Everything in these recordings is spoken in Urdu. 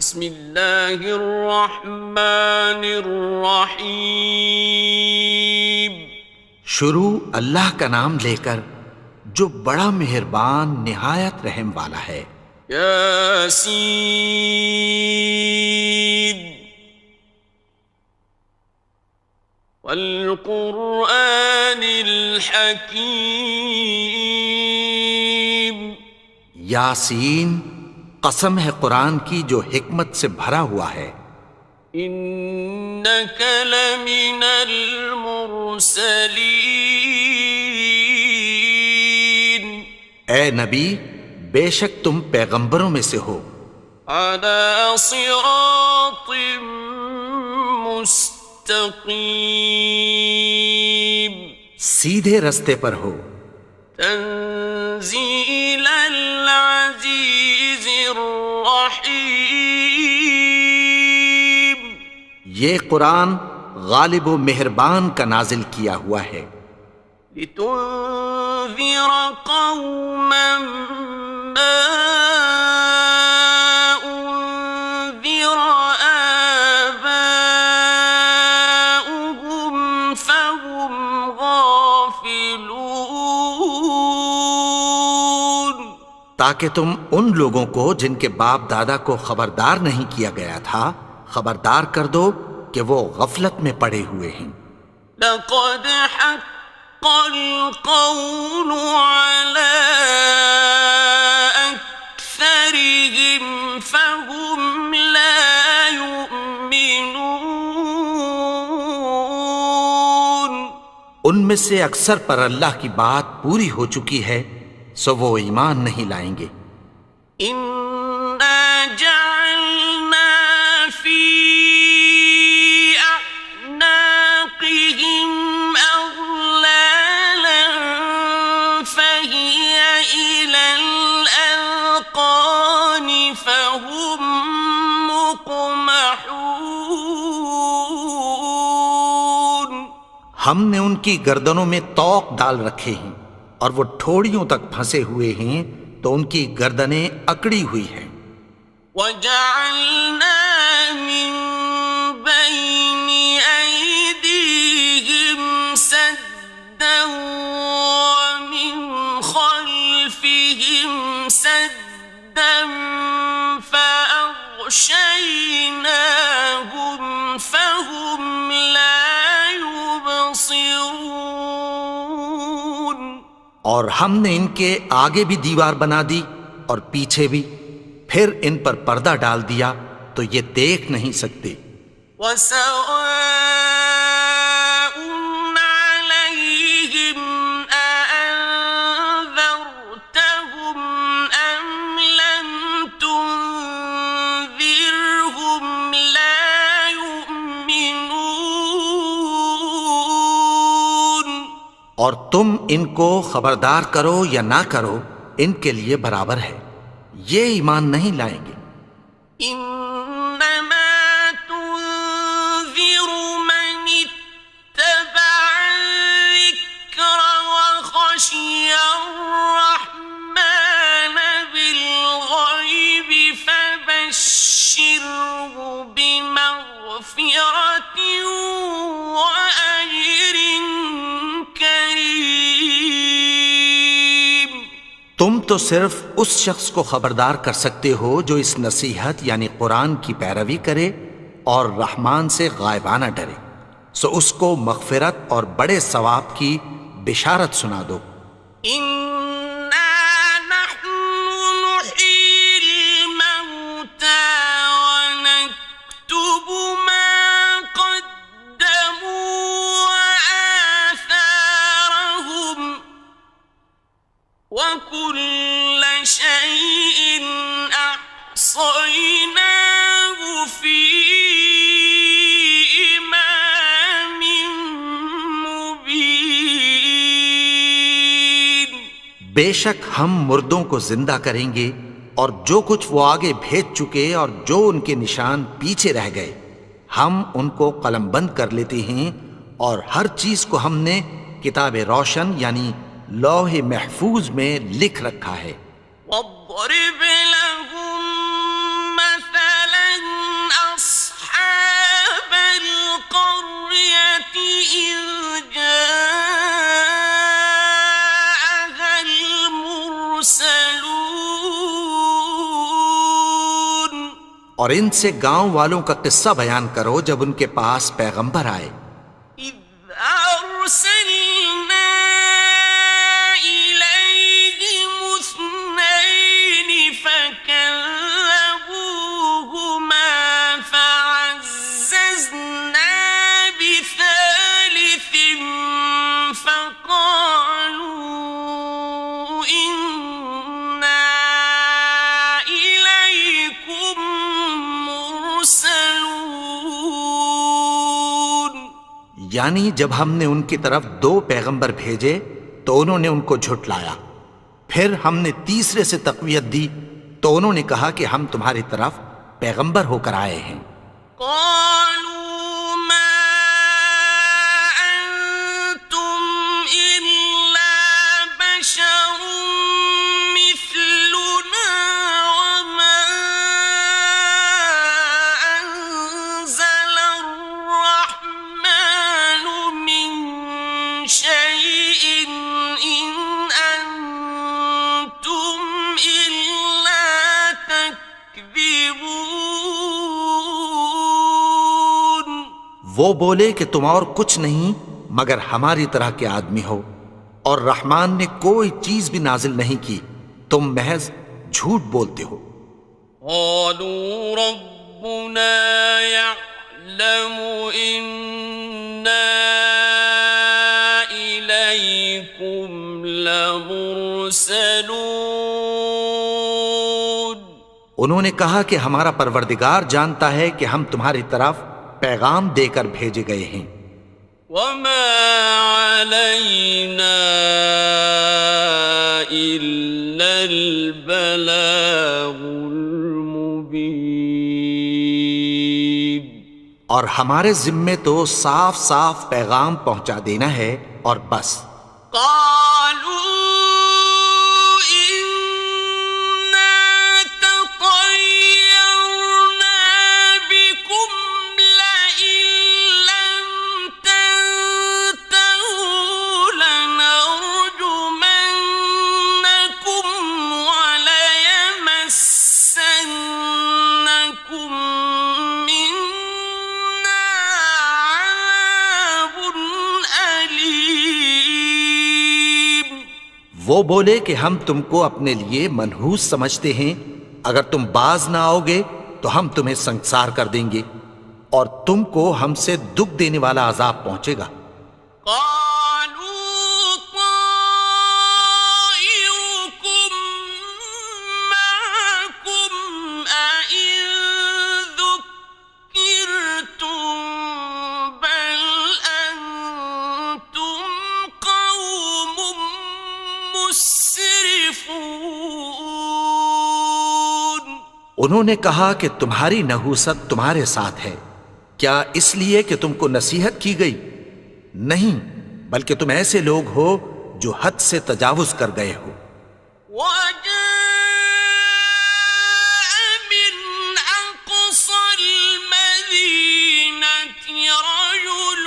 بسم اللہ الرحمن الرحیم. شروع اللہ کا نام لے کر جو بڑا مہربان نہایت رحم والا ہے. یاسین والقرآن الحکیم. یاسین، قسم ہے قرآن کی جو حکمت سے بھرا ہوا ہے. انک لمن المرسلین. اے نبی، بے شک تم پیغمبروں میں سے ہو. علی صراط مستقیم. سیدھے رستے پر ہو. تنزیل العزیز الرحیم. یہ قرآن غالب و مہربان کا نازل کیا ہوا ہے. لتنذر قوما ما انذر آباؤهم فهم غافلون. تاکہ تم ان لوگوں کو جن کے باپ دادا کو خبردار نہیں کیا گیا تھا خبردار کر دو کہ وہ غفلت میں پڑے ہوئے ہیں. لقد حق القول على أكثرهم فهم لا يؤمنون. ان میں سے اکثر پر اللہ کی بات پوری ہو چکی ہے سو وہ ایمان نہیں لائیں گے. إنا جعلنا في أعناقهم أغلالا فهي إلى الأذقان فهم مقمحون. ہم نے ان کی گردنوں میں طوق ڈال رکھے ہیں اور وہ ٹھوڑیوں تک پھنسے ہوئے ہیں تو ان کی گردنیں اکڑی ہوئی ہیں. وَجَعَلْنَا مِن بَيْنِ أَيْدِيهِمْ سَدًّا وَمِنْ خَلْفِهِمْ سَدًّا فَأَغْشَيْنَاهُمْ فَهُمْ لَا يُبْصِرُونَ. اور ہم نے ان کے آگے بھی دیوار بنا دی اور پیچھے بھی، پھر ان پر پردہ ڈال دیا تو یہ دیکھ نہیں سکتے. وَسَوَاءٌ عَلَيْهِمْ أَأَنذَرْتَهُمْ أَمْ لَمْ تُنذِرْهُمْ لَا يُؤْمِنُونَ. اور تم ان کو خبردار کرو یا نہ کرو ان کے لیے برابر ہے، یہ ایمان نہیں لائیں گے. إنما تنذر من اتبع الذكر وخشي الرحمن بالغيب فبشره بمغفرة وأجر كريم. تم تو صرف اس شخص کو خبردار کر سکتے ہو جو اس نصیحت یعنی قرآن کی پیروی کرے اور رحمان سے غائبانہ ڈرے، سو اس کو مغفرت اور بڑے ثواب کی بشارت سنا دو. إنا نحن نحيي الموتى ونكتب ما قدموا وآثارهم وكل شيء أحصيناه في إمام مبين. بے شک ہم مردوں کو زندہ کریں گے اور جو کچھ وہ آگے بھیج چکے اور جو ان کے نشان پیچھے رہ گئے ہم ان کو قلم بند کر لیتے ہیں، اور ہر چیز کو ہم نے کتاب روشن یعنی لوح محفوظ میں لکھ رکھا ہے. واضرب لهم مثلا اور ان سے گاؤں والوں کا قصہ بیان کرو جب ان کے پاس پیغمبر آئے. إذ أرسلنا إليهم اثنين فكذبوهما فعززنا بثالث فقالوا إنا إليكم مرسلون. یعنی جب ہم نے ان کی طرف 2 پیغمبر بھیجے تو انہوں نے ان کو جھٹلایا. پھر ہم نے تیسرے سے تقویت دی تو انہوں نے کہا کہ ہم تمہاری طرف پیغمبر ہو کر آئے ہیں. قالوا ما أنتم إلا بشر مثلنا وما أنزل الرحمن من شيء إن أنتم إلا تكذبون. وہ بولے کہ تم اور کچھ نہیں مگر ہماری طرح کے آدمی ہو اور رحمان نے کوئی چیز بھی نازل نہیں کی، تم محض جھوٹ بولتے ہو. قالوا ربنا يعلم إنا إليكم لمرسلون. انہوں نے کہا کہ ہمارا پروردگار جانتا ہے کہ ہم تمہاری طرف پیغام دے کر بھیجے گئے ہیں. وما علينا إلا البلاغ المبين. اور ہمارے ذمے تو صاف صاف پیغام پہنچا دینا ہے اور بس. قالوا إنا تطيرنا بكم لئن لم تنتهوا لنرجمنكم وليمسنكم منا عذاب أليم. وہ بولے کہ ہم تم کو اپنے لیے منحوس سمجھتے ہیں، اگر تم باز نہ آؤ گے تو ہم تمہیں سنگسار کر دیں گے اور تم کو ہم سے دکھ دینے والا عذاب پہنچے گا. قالوا طائركم معكم أئن ذكرتم بل أنتم قوم مسرفون. انہوں نے کہا کہ تمہاری نحوست تمہارے ساتھ ہے، کیا اس لیے کہ تم کو نصیحت کی گئی؟ نہیں، بلکہ تم ایسے لوگ ہو جو حد سے تجاوز کر گئے ہو. وجاء من أقصى المدينة رجل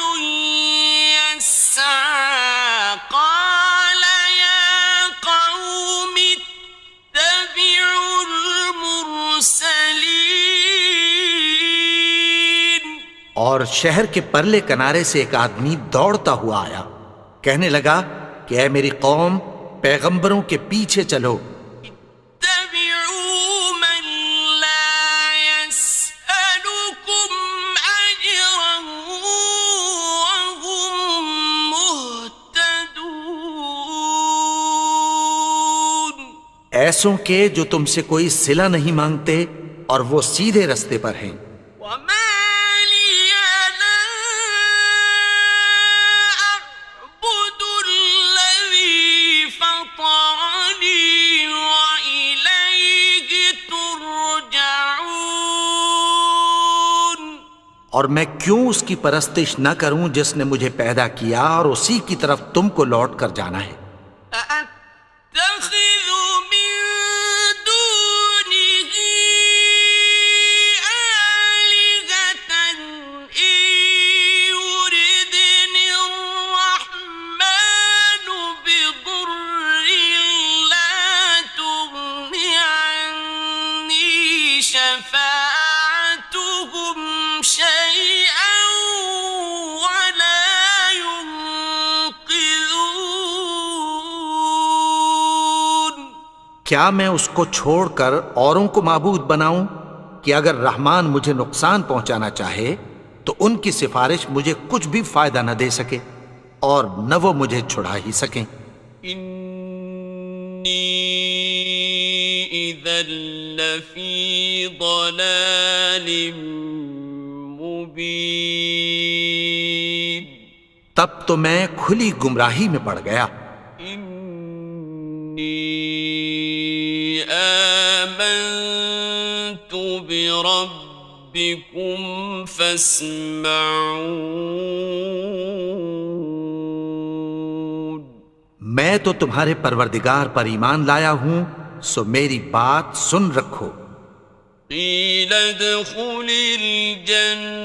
يسعى قال يا قوم اتبعوا المرسلين. اور شہر کے پرلے کنارے سے ایک آدمی دوڑتا ہوا آیا، کہنے لگا کہ اے میری قوم، پیغمبروں کے پیچھے چلو. اتبعوا من لا يسألكم أجرا وهم مهتدون. ایسوں کے جو تم سے کوئی صلہ نہیں مانگتے اور وہ سیدھے رستے پر ہیں. وما لي لا أعبد الذي فطرني وإليه ترجعون. اور میں کیوں اس کی پرستش نہ کروں جس نے مجھے پیدا کیا اور اسی کی طرف تم کو لوٹ کر جانا ہے. أأتخذ من دونه آلهة إن يردني الرحمن بضر لا تغن عني شفاعتهم کیا میں اس کو چھوڑ کر اوروں کو معبود بناؤں کہ اگر رحمان مجھے نقصان پہنچانا چاہے تو ان کی سفارش مجھے کچھ بھی فائدہ نہ دے سکے اور نہ وہ مجھے چھڑا ہی سکیں۔ انی اذا لفی ضلال مبین، تب تو میں کھلی گمراہی میں پڑ گیا۔ انی آمنت بربکم فاسمعون، میں تو تمہارے پروردگار پر ایمان لایا ہوں، سو میری بات سن رکھو۔ قیل ادخل الجنة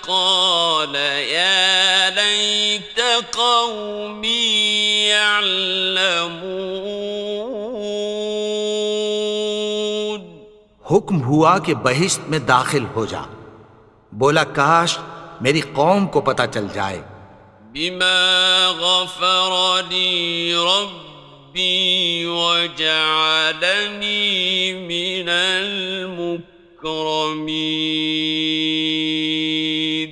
قال یا لیت قومی یعلمون، حکم ہوا کہ بہشت میں داخل ہو جا، بولا کاش میری قوم کو پتہ چل جائے۔ بما غفر لی ربی وجعلنی من المکرمین،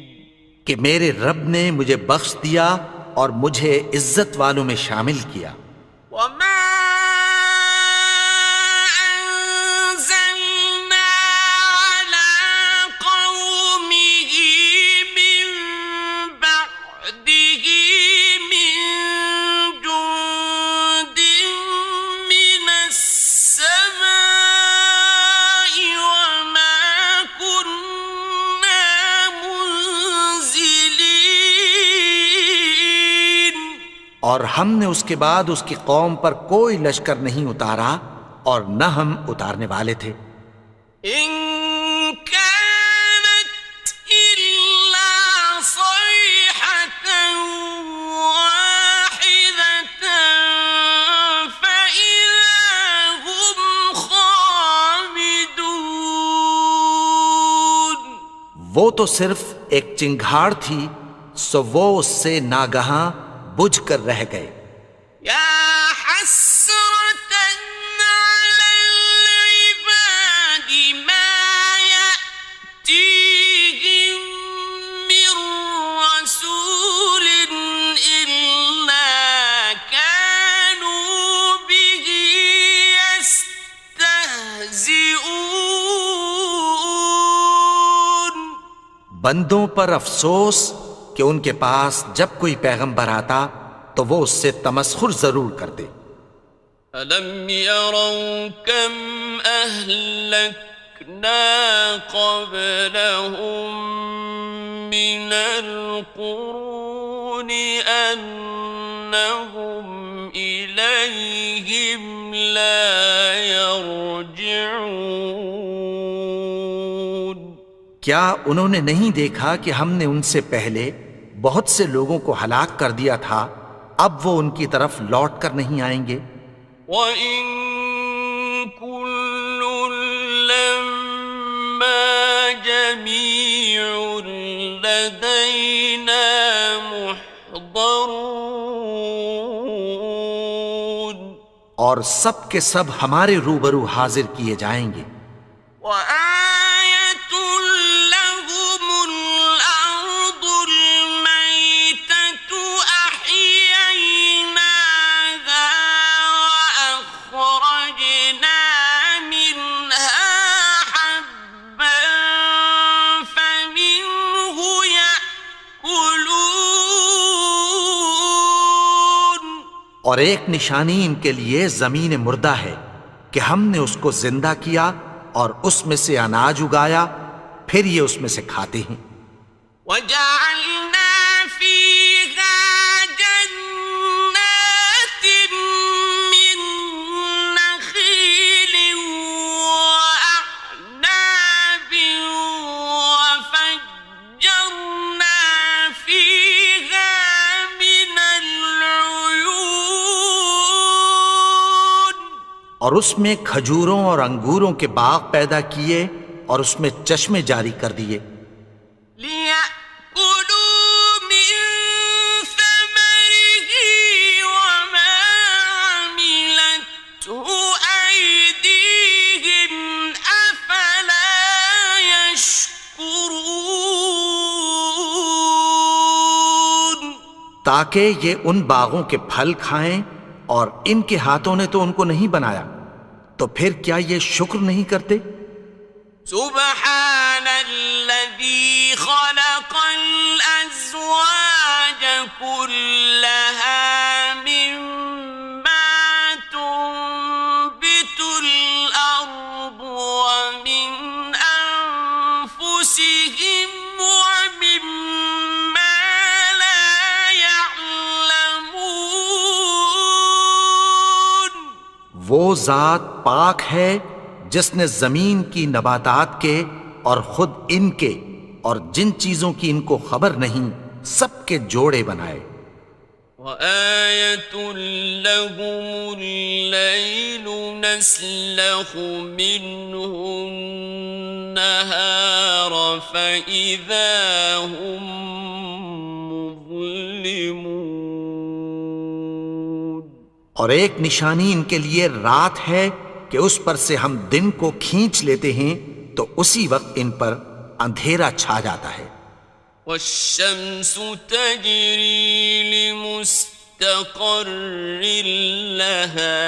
کہ میرے رب نے مجھے بخش دیا اور مجھے عزت والوں میں شامل کیا۔ وما أنزلنا على قومه من بعده من جند من السماء وما كنا منزلين، اور ہم نے اس کے بعد اس کی قوم پر کوئی لشکر نہیں اتارا اور نہ ہم اتارنے والے تھے۔ إن كانت إلا صيحة واحدة فإذا هم خامدون، وہ تو صرف ایک چنگھاڑ تھی، سو وہ اس سے ناگہاں بجھ کر رہ گئے۔ يا حسرة على العباد ما يأتيهم من رسول إلا كانوا به يستهزئون، بندوں پر افسوس کہ ان کے پاس جب کوئی پیغمبر آتا تو وہ اس سے تمسخر ضرور کرتے۔ أَلَمْ يَرَوْا كَمْ أَهْلَكْنَا قَبْلَهُمْ مِنَ الْقُرُونِ أَنَّهُمْ إِلَيْهِمْ لَا يَرْجِعُونَ، کیا انہوں نے نہیں دیکھا کہ ہم نے ان سے پہلے بہت سے لوگوں کو ہلاک کر دیا تھا، اب وہ ان کی طرف لوٹ کر نہیں آئیں گے۔ وَإِن كُلٌّ لَّمَّا جَمِيعٌ لَّدَيْنَا مُحْضَرُونَ، اور سب کے سب ہمارے روبرو حاضر کیے جائیں گے۔ وَآيَةٌ لَّهُمُ الْأَرْضُ الْمَيْتَةُ أَحْيَيْنَاهَا وَأَخْرَجْنَا مِنْهَا حَبًّا فَمِنْهُ يَأْكُلُونَ، اور ایک نشانی ان کے لیے زمین مردہ ہے کہ ہم نے اس کو زندہ کیا اور اس میں سے اناج اگایا، پھر یہ اس میں سے کھاتے ہیں۔ وَجَعَلْنَا فِيهَا جَنَّاتٍ مِّن نَّخِيلٍ وَأَعْنَابٍ وَفَجَّرْنَا فِيهَا مِنَ الْعُيُونِ، اور اس میں کھجوروں اور انگوروں کے باغ پیدا کیے اور اس میں چشمے جاری کر دیے۔ لِيَأْكُلُوا مِن ثَمَرِهِ وَمَا عَمِلَتْهُ تاکہ یہ ان باغوں کے پھل کھائیں، اور ان کے ہاتھوں نے تو ان کو نہیں بنایا، تو پھر کیا یہ شکر نہیں کرتے؟ سبحان الذي خلق الأزواج كلها مما تنبت الأرض ومن أنفسهم ومما لا يعلمون. وہ ذات پاک ہے جس نے زمین کی نباتات کے اور خود ان کے اور جن چیزوں کی ان کو خبر نہیں سب کے جوڑے بنائے. وآية لهم الليل نسلخ منه النهار فإذا هم مظلمون. اور ایک نشانی ان کے لیے رات ہے کہ اس پر سے ہم دن کو کھینچ لیتے ہیں تو اسی وقت ان پر اندھیرا چھا جاتا ہے. والشمس تجري لمستقر لها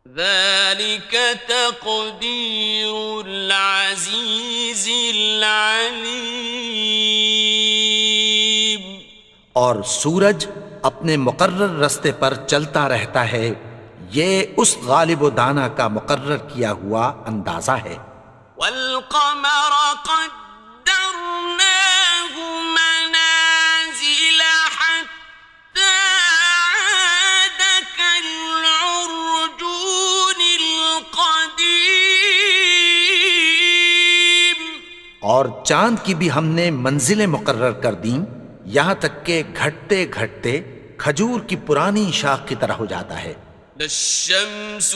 ذلك تقدير العزيز العليم. اور سورج اپنے مقرر رستے پر چلتا رہتا ہے، یہ اس غالب و دانا کا مقرر کیا ہوا اندازہ ہے. والقمر قدرناه منازل حتى عاد كالعرجون القديم. اور چاند کی بھی ہم نے منزلیں مقرر کر دیں، یہاں تک کہ گھٹتے گھٹتے کھجور کی پرانی شاخ کی طرح ہو جاتا ہے. لا الشمس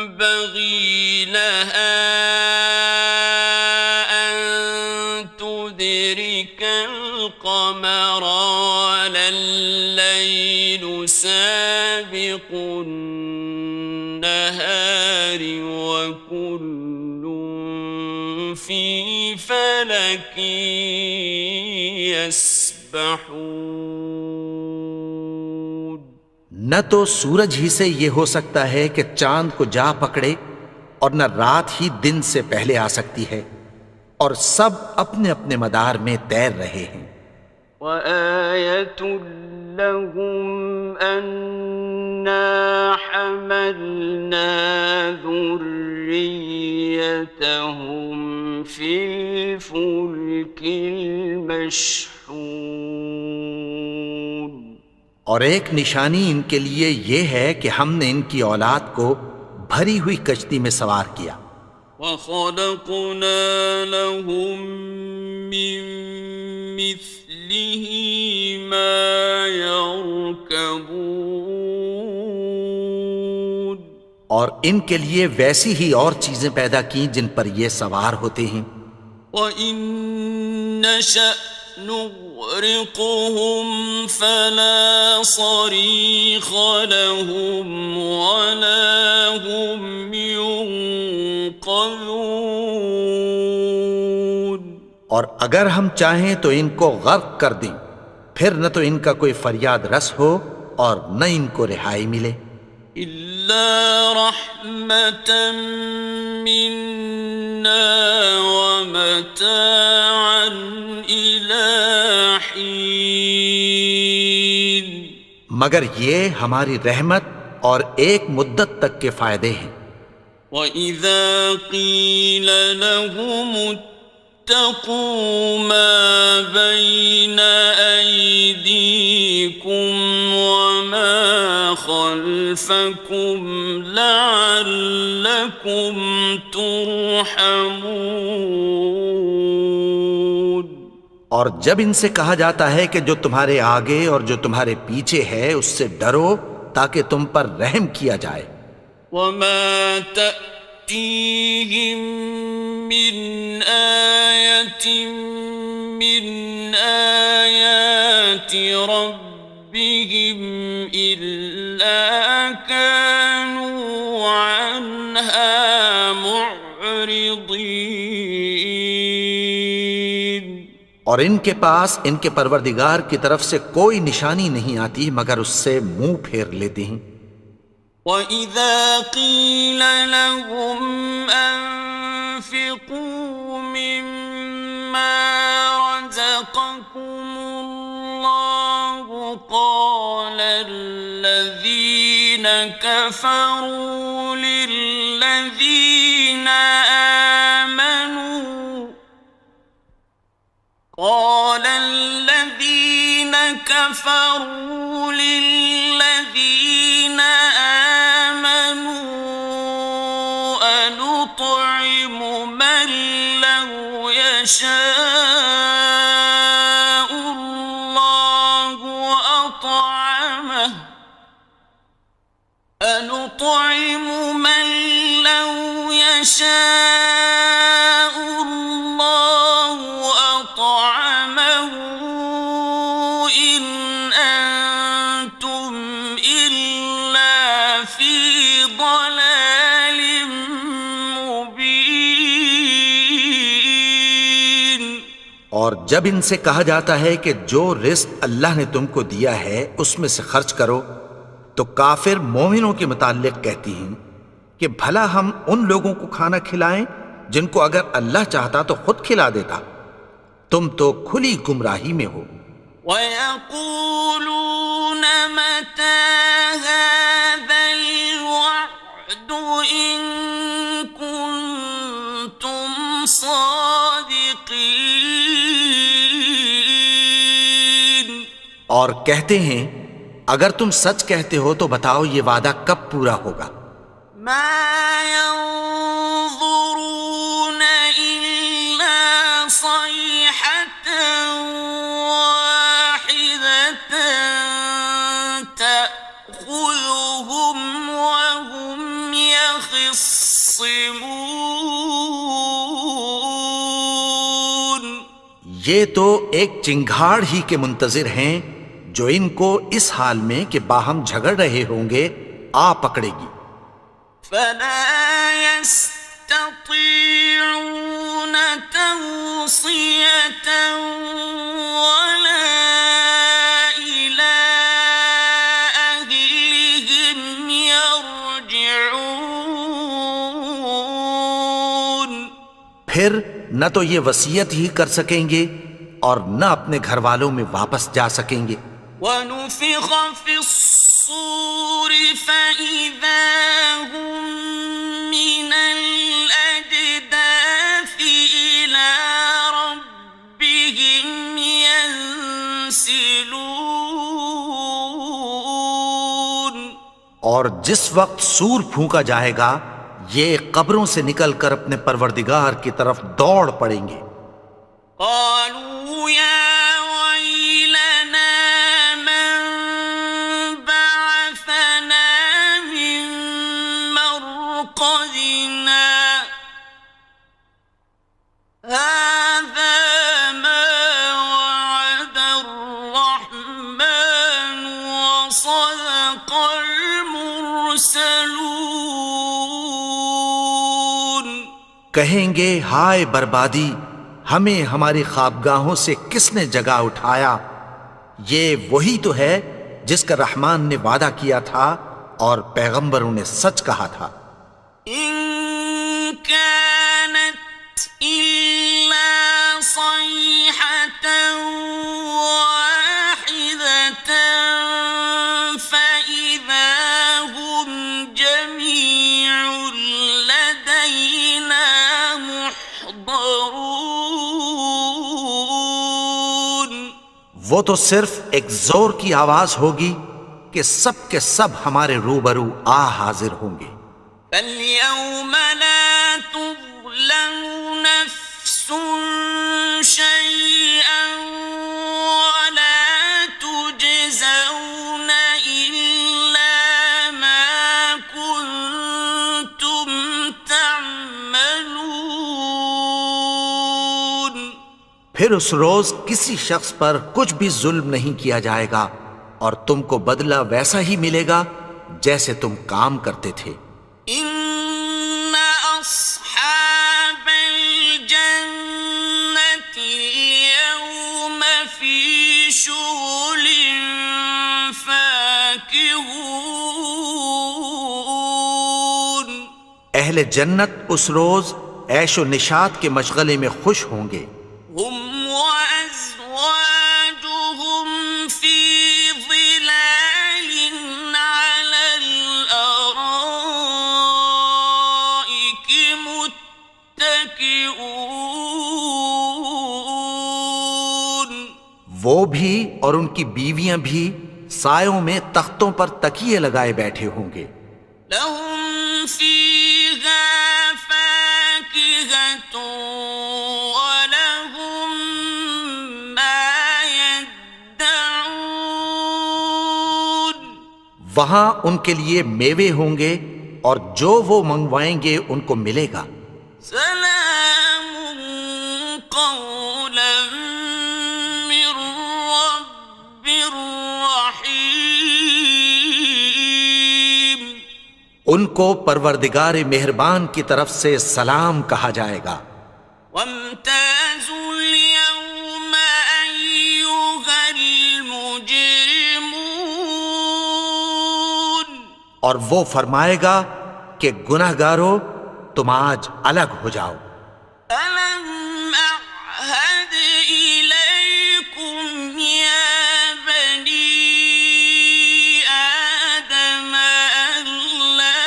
ينبغي لها أن تدرك القمر ولا الليل سابق النهار وكل في فلك يسبحون. نہ تو سورج ہی سے یہ ہو سکتا ہے کہ چاند کو جا پکڑے، اور نہ رات ہی دن سے پہلے آ سکتی ہے، اور سب اپنے اپنے مدار میں تیر رہے ہیں. وآية لهم أنا حملنا ذريتهم في الفلك المشحون. اور ایک نشانی ان کے لیے یہ ہے کہ ہم نے ان کی اولاد کو بھری ہوئی کشتی میں سوار کیا. وَخَلَقْنَا لَهُم مِّن مِّثْلِهِ مَا يَرْكَبُونَ. اور ان کے لیے ویسی ہی اور چیزیں پیدا کی جن پر یہ سوار ہوتے ہیں. وَإِن نَّشَأْ نُغْرِقْهُمْ فَلَا صَرِيخَ لَهُمْ وَلَا هُمْ يُنقَذُونَ. اور اگر ہم چاہیں تو ان کو غرق کر دیں، پھر نہ تو ان کا کوئی فریاد رس ہو اور نہ ان کو رہائی ملے. إِلَّا رَحْمَةً مِّنَّا وَمَتَاعًا إِلَىٰ حِينٍ. مگر یہ ہماری رحمت اور ایک مدت تک کے فائدے ہیں. وَإِذَا قِيلَ لَهُمُ اتَّقُوا مَا بَيْنَ أَيْدِيكُمْ وَمَا خَلْفَكُمْ لَعَلَّكُمْ تُرْحَمُونَ. اور جب ان سے کہا جاتا ہے کہ جو تمہارے آگے اور جو تمہارے پیچھے ہے اس سے ڈرو تاکہ تم پر رحم کیا جائے. وَمَا تَأْتِيهِم مِّنْ آيَةٍ مِّنْ آيَاتِ رَبِّهِمْ إِلَّا كَانُوا عَنْهَا مُعْرِضِينَ. اور ان کے پاس ان کے پروردگار کی طرف سے کوئی نشانی نہیں آتی مگر اس سے منہ پھیر لیتے ہیں۔ وَإِذَا قِيلَ لَهُمْ أَنفِقُوا مِمَّا رَزَقَكُمُ اللَّهُ قَالَ الَّذِينَ كَفَرُوا لِلَّذِينَ آمنوا أنطعم من لو يشاء الله أطعمه أنطعم من لو يشاء الله أطعمه إن أنتم إلا في ضلال مبين۔ اور جب ان سے کہا جاتا ہے کہ جو رزق اللہ نے تم کو دیا ہے اس میں سے خرچ کرو، تو کافر مومنوں کے متعلق کہتی ہیں کہ بھلا ہم ان لوگوں کو کھانا کھلائیں جن کو اگر اللہ چاہتا تو خود کھلا دیتا، تم تو کھلی گمراہی میں ہو۔ وَيَقُولُونَ مَتَى هَذَا الْوَعْدُ إِن كُنتُمْ صَادِقِينَ۔ اور کہتے ہیں اگر تم سچ کہتے ہو تو بتاؤ یہ وعدہ کب پورا ہوگا۔ مَا يَنظُرُونَ إِلَّا صَيْحَةً وَاحِدَةً تَأْخُذُهُمْ وَهُمْ يَخِصِّمُونَ۔ یہ تو ایک چنگھاڑ ہی کے منتظر ہیں جو ان کو اس حال میں کہ باہم جھگڑ رہے ہوں گے آ پکڑے گی۔ فَلَا يَسْتَطِيعُونَ تَوْصِيَةً وَلَا إِلَىٰ أَهْلِهِمْ يَرْجِعُونَ۔ پھر نہ تو یہ وصیت ہی کر سکیں گے اور نہ اپنے گھر والوں میں واپس جا سکیں گے۔ وَنُفِخَ فِي الصُّورِ فَإِذَا هُم مِّنَ الْأَجْدَاثِ إِلَىٰ رَبِّهِمْ يَنسِلُونَ۔ اور جس وقت سور پھونکا جائے گا یہ قبروں سے نکل کر اپنے پروردگار کی طرف دوڑ پڑیں گے۔ قالوا يا ويلنا من بعثنا من مرقدنا هذا ما وعد الرحمن وصدق المرسلون۔ کہیں گے ہائے بربادی، ہمیں ہماری خوابگاہوں سے کس نے جگا اٹھایا؟ یہ وہی تو ہے جس کا رحمان نے وعدہ کیا تھا اور پیغمبروں نے سچ کہا تھا۔ إن كانت إلا صيحة واحدة فإذا هم جميع لدينا محضرون۔ وہ تو صرف ایک زور کی آواز ہوگی کہ سب کے سب ہمارے روبرو آ حاضر ہوں گے۔ فَالْيَوْمَ لَا تُظْلَمُ نَفْسٌ شَيْئًا وَلَا تُجْزَوْنَ إِلَّا مَا كُنتُمْ تَعْمَلُونَ۔ پھر اس روز کسی شخص پر کچھ بھی ظلم نہیں کیا جائے گا اور تم کو بدلہ ویسا ہی ملے گا جیسے تم کام کرتے تھے۔ إِنَّ أَصْحَابَ الْجَنَّةِ الْيَوْمَ فاكهون اہل جنت اس روز عیش و نشاط کے مشغلے میں خوش ہوں گے. هم وأزواجهم في ظلال على الأرائك متكئون وہ بھی اور ان کی بیویاں بھی سایوں میں تختوں پر تکیے لگائے بیٹھے ہوں گے. لهم فيها فاكهة ولهم ما يدعون وہاں ان کے لیے میوے ہوں گے اور جو وہ منگوائیں گے ان کو ملے گا. سلام قولا من رب رحيم ان کو پروردگار مہربان کی طرف سے سلام کہا جائے گا. وامتازوا اليوم أيها المجرمون اور وہ فرمائے گا کہ گناہگارو تم آج الگ ہو جاؤ. ألم أعهد إليكم يا بني آدم ألا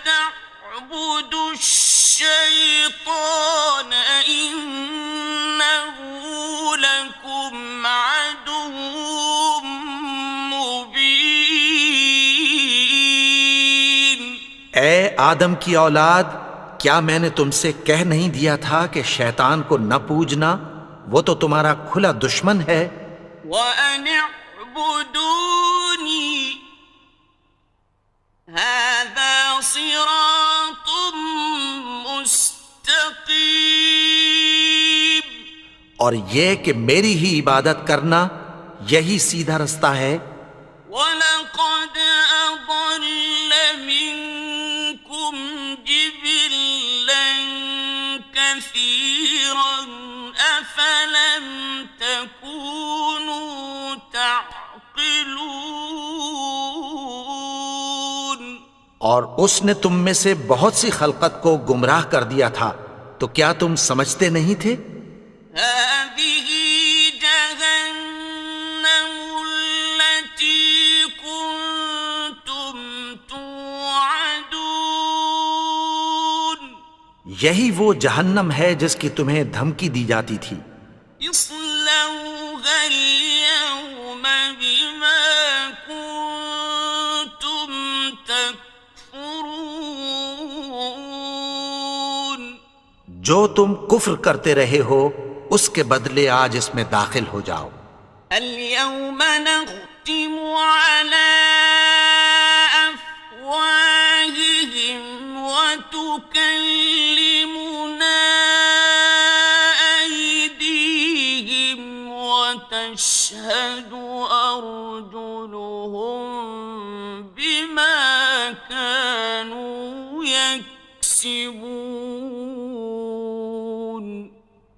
تعبدوا الشيطان إنه لكم عدو مبين اے آدم کی اولاد، کیا میں نے تم سے کہہ نہیں دیا تھا کہ شیطان کو نہ پوجنا؟ وہ تو تمہارا کھلا دشمن ہے. وَأَنِ اعْبُدُونِي هَذَا صِرَاطٌ مُسْتَقِيمٌ اور یہ کہ میری ہی عبادت کرنا یہی سیدھا رستہ ہے. وَلَقَدْ أَضَلَّ مِنكُمْ جِبِلًّا كَثِيرًا أَفَلَمْ تَكُونُوا تَعْقِلُونَ اور اس نے تم میں سے بہت سی خلقت کو گمراہ کر دیا تھا، تو کیا تم سمجھتے نہیں تھے؟ هذه جهنم التي كنتم توعدون یہی وہ جہنم ہے جس کی تمہیں دھمکی دی جاتی تھی. اصلوها اليوم بما كنتم تكفرون جو تم کفر کرتے رہے ہو اس کے بدلے آج اس میں داخل ہو جاؤ. اليوم نختم على أفواههم وتكلمنا أيديهم وتشهد أرجلهم بما كانوا يكسبون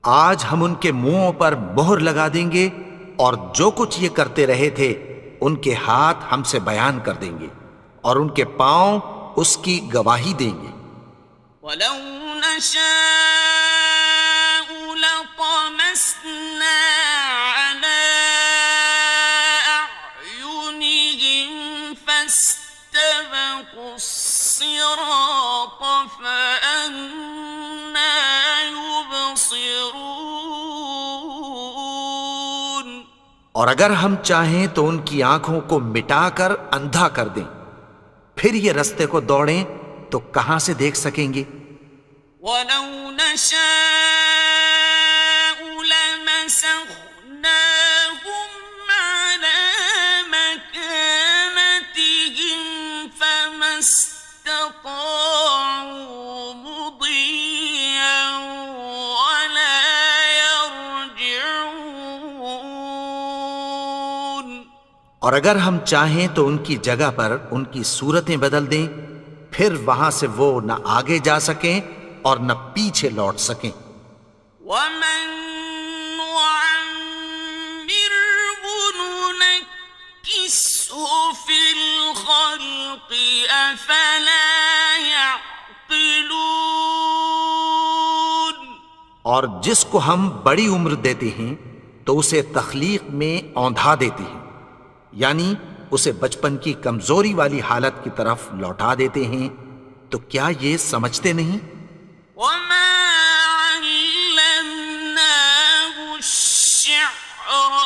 آج ہم ان کے منہوں پر مہر لگا دیں گے اور جو کچھ یہ کرتے رہے تھے ان کے ہاتھ ہم سے بیان کر دیں گے اور ان کے پاؤں اس کی گواہی دیں گے. ولو نشاء لطمسنا على أعينهم فاستبقوا الصراط فأنى يبصرون اور اگر ہم چاہیں تو ان کی آنکھوں کو مٹا کر اندھا کر دیں، پھر یہ رستے کو دوڑیں تو کہاں سے دیکھ سکیں گے؟ ولو نشاء لمسخناهم على مكانتهم فما استطاعوا مضيا ولا يرجعون اور اگر ہم چاہیں تو ان کی جگہ پر ان کی صورتیں بدل دیں، پھر وہاں سے وہ نہ آگے جا سکیں اور نہ پیچھے لوٹ سکیں. ومن نعمره ننكسه في الخلق أفلا يعقلون. اور جس کو ہم بڑی عمر دیتے ہیں تو اسے تخلیق میں اوندھا دیتے ہیں، یعنی اسے بچپن کی کمزوری والی حالت کی طرف لوٹا دیتے ہیں، تو کیا یہ سمجھتے نہیں؟ وما علمناه الشعر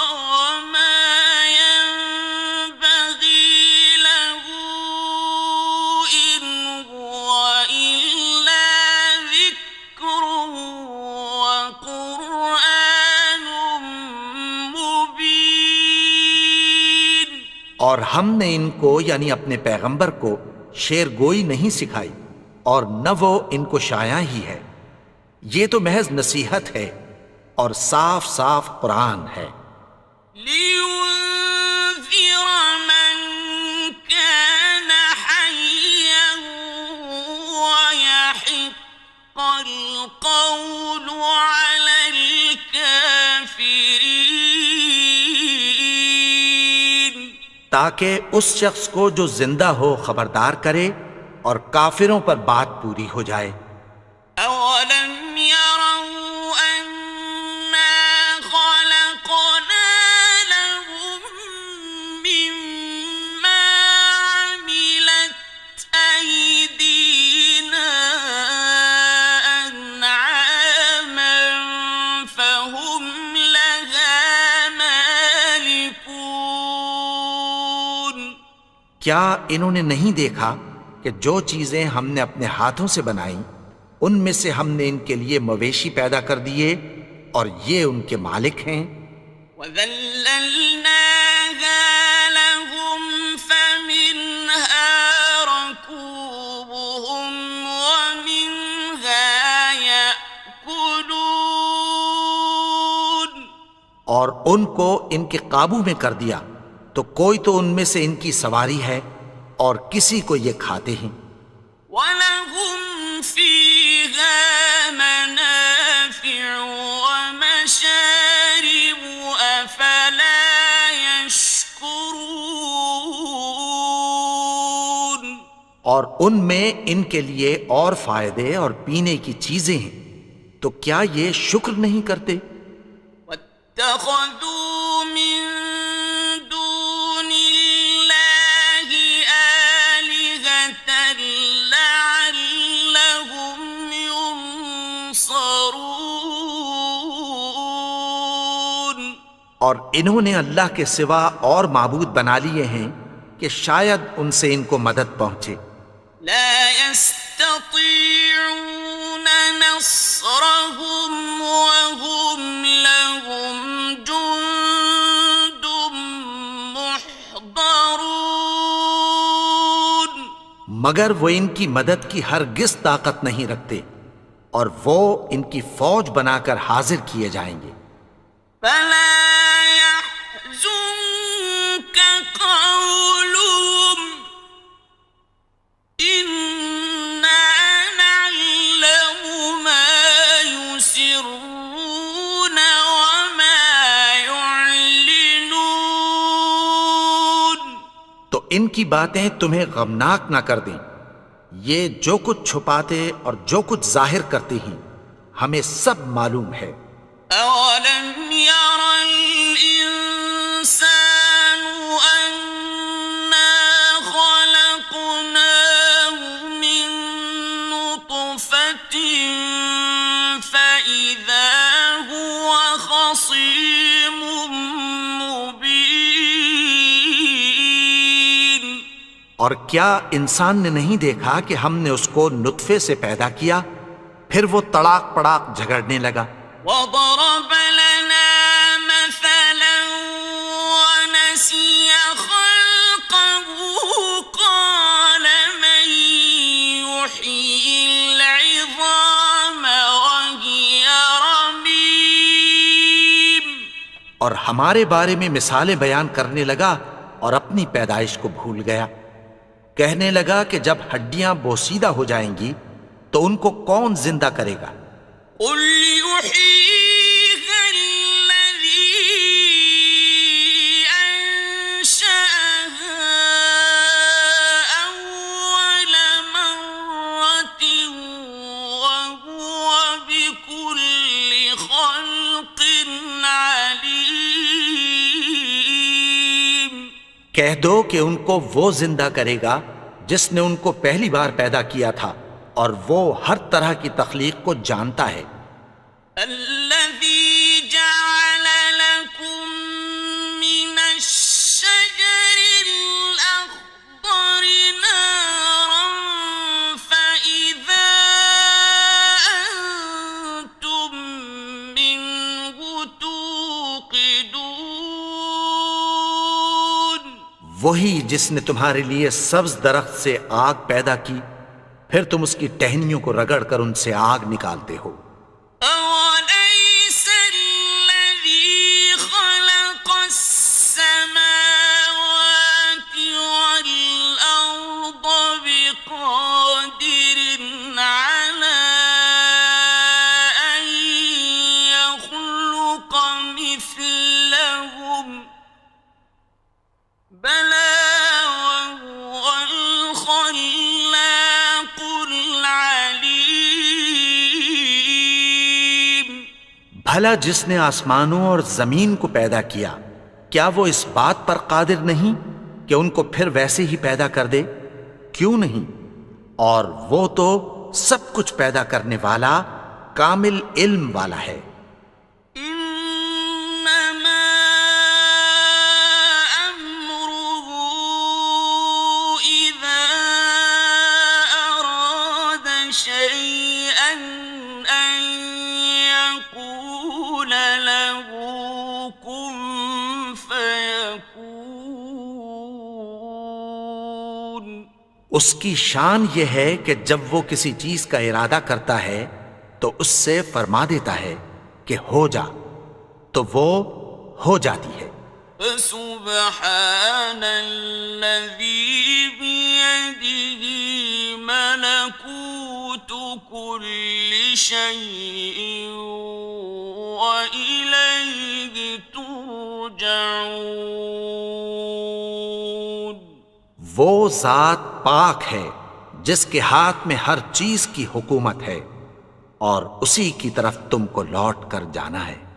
وما ينبغي له إن هو إلا ذكر وقرآن مبين. اور ہم نے ان کو یعنی اپنے پیغمبر کو شعر گوئی نہیں سکھائی، اور نہ وہ ان کو شایع ہی ہے، یہ تو محض نصیحت ہے اور صاف صاف قرآن ہے. لينذر من كان حيا ويحق القول على الكافرين. تاکہ اس شخص کو جو زندہ ہو خبردار کرے اور کافروں پر بات پوری ہو جائے. أولم يروا أنا خلقنا لهم مما عملت أيدينا أنعاما فهم لها مالكون. کیا انہوں نے نہیں دیکھا کہ جو چیزیں ہم نے اپنے ہاتھوں سے بنائیں ان میں سے ہم نے ان کے لیے مویشی پیدا کر دیے اور یہ ان کے مالک ہیں. وَذَلَّلْنَاهَا لَهُمْ فَمِنْهَا رَكُوبُهُمْ وَمِنْهَا يَأْكُلُونَ. اور ان کو ان کے قابو میں کر دیا تو کوئی تو ان میں سے ان کی سواری ہے اور کسی کو یہ کھاتے ہیں. وَلَهُمْ فِيهَا مَنَافِعُ وَمَشَارِبُ أَفَلَا يَشْكُرُونَ. اور ان میں ان کے لیے اور فائدے اور پینے کی چیزیں ہیں، تو کیا یہ شکر نہیں کرتے؟ وَاتَّخَذُوا مِن دُونِ اللَّهِ آلِهَةً لَعَلَّهُمْ يُنصَرُونَ. اور انہوں نے اللہ کے سوا اور معبود بنا لیے ہیں کہ شاید ان سے ان کو مدد پہنچے. لا يستطيعون نصرهم وهم لهم جند محضرون. مگر وہ ان کی مدد کی ہرگز طاقت نہیں رکھتے اور وہ ان کی فوج بنا کر حاضر کیے جائیں گے. فلا يحزنك قولهم إنا نعلم ما يسرون وما يعلنون. تو ان کی باتیں تمہیں غمناک نہ کر دیں، یہ جو کچھ چھپاتے اور جو کچھ ظاہر کرتے ہیں ہمیں سب معلوم ہے. أولم ير الإنسان أنا خلقناه من نطفة فإذا هو خصيم مبين. اور کیا انسان نے نہیں دیکھا کہ ہم نے اس کو نطفے سے پیدا کیا، پھر وہ تڑاک پڑاک جھگڑنے لگا. وضرب لنا مثلا ونسي خلقه قال من يحيي العظام وهي رميم. اور ہمارے بارے میں مثالیں بیان کرنے لگا اور اپنی پیدائش کو بھول گیا. کہنے لگا کہ جب ہڈیاں بوسیدہ ہو جائیں گی تو ان کو کون زندہ کرے گا؟ قل يحييها الذي أنشأها کہہ دو کہ ان کو وہ زندہ کرے گا جس نے ان کو پہلی بار پیدا کیا تھا، اور وہ ہر طرح کی تخلیق کو جانتا ہے۔ الذي جعل لكم من الشجر الأخضر نارا فإذا أنتم منه توقدون۔ وہی جس نے تمہارے لیے سبز درخت سے آگ پیدا کی، پھر تم اس کی ٹہنیوں کو رگڑ کر ان سے آگ نکالتے ہو۔ أوليس الذي خلق السماوات والأرض بقادر على أن يخلق مثلهم بلى وهو الخلاق العليم۔ بھلا جس نے آسمانوں اور زمین کو پیدا کیا، کیا وہ اس بات پر قادر نہیں کہ ان کو پھر ویسے ہی پیدا کر دے؟ کیوں نہیں؟ اور وہ تو سب کچھ پیدا کرنے والا، کامل علم والا ہے۔ إنما أمره إذا أراد شيئا أن يقول له كن فيكون۔ اس کی شان یہ ہے کہ جب وہ کسی چیز کا ارادہ کرتا ہے تو اس سے فرما دیتا ہے کہ ہو جا، تو وہ ہو جاتی ہے۔ فسبحان الذي بيده ملكوت كل شيء وإليه ترجعون۔ وہ ذات پاک ہے جس کے ہاتھ میں ہر چیز کی حکومت ہے، اور اسی کی طرف تم کو لوٹ کر جانا ہے۔